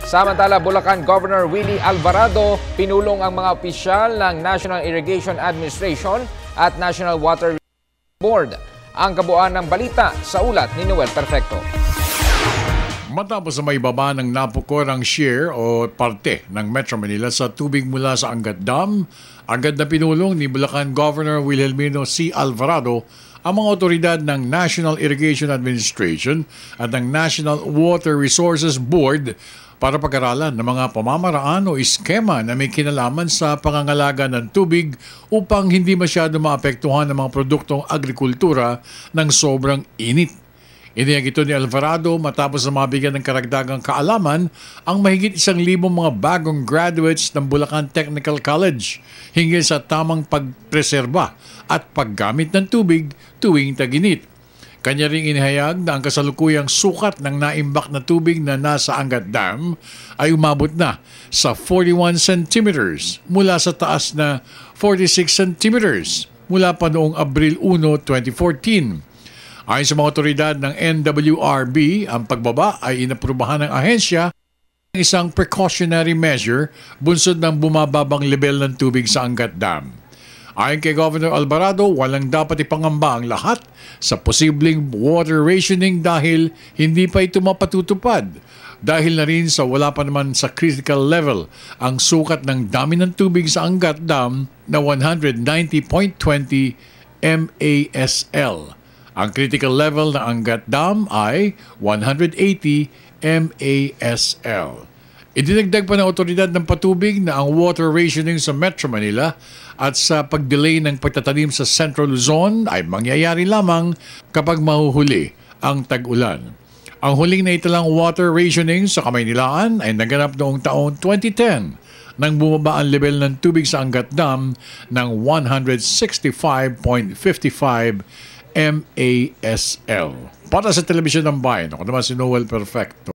Samantala, Bulacan Governor Willie Alvarado pinulong ang mga opisyal ng National Irrigation Administration at National Water Board. Ang kabuuan ng balita sa ulat ni Noel Perfecto. Matapos na may baba ng napukorang share o parte ng Metro Manila sa tubig mula sa Angat Dam, agad na pinulong ni Bulacan Governor Wilhelmino C. Alvarado ang mga otoridad ng National Irrigation Administration at ng National Water Resources Board para pag-aralan ng mga pamamaraan o iskema na may kinalaman sa pangangalaga ng tubig upang hindi masyado maapektuhan ng mga produktong agrikultura ng sobrang init. Iniyag ito ni Alvarado matapos na mabigyan ng karagdagang kaalaman ang mahigit 1,000 mga bagong graduates ng Bulacan Technical College hinggil sa tamang pagpreserba at paggamit ng tubig tuwing tag-init. Kanya ring inihayag na ang kasalukuyang sukat ng naimbak na tubig na nasa Angat Dam ay umabot na sa 41 centimeters mula sa taas na 46 centimeters mula pa noong Abril 1, 2014. Ayon sa mga otoridad ng NWRB, ang pagbaba ay inaprubahan ng ahensya ng isang precautionary measure bunsod ng bumababang level ng tubig sa Angat Dam. Ayon kay Governor Alvarado, walang dapat ipangamba ang lahat sa posibleng water rationing dahil hindi pa ito mapatutupad. Dahil na rin sa wala pa naman sa critical level ang sukat ng dami ng tubig sa Angat Dam na 190.20 MASL. Ang critical level ng Angat Dam ay 180 MASL. Idinagdag pa ng otoridad ng patubig na ang water rationing sa Metro Manila at sa pag-delay ng pagtatanim sa Central Luzon ay mangyayari lamang kapag mahuhuli ang tag-ulan. Ang huling naitalang water rationing sa Kamaynilaan ay naganap noong taong 2010 nang bumaba ang level ng tubig sa Angat Dam ng 165.55 MASL. Para sa Telebisyon ng Bayan, ako naman si Noel Perfecto.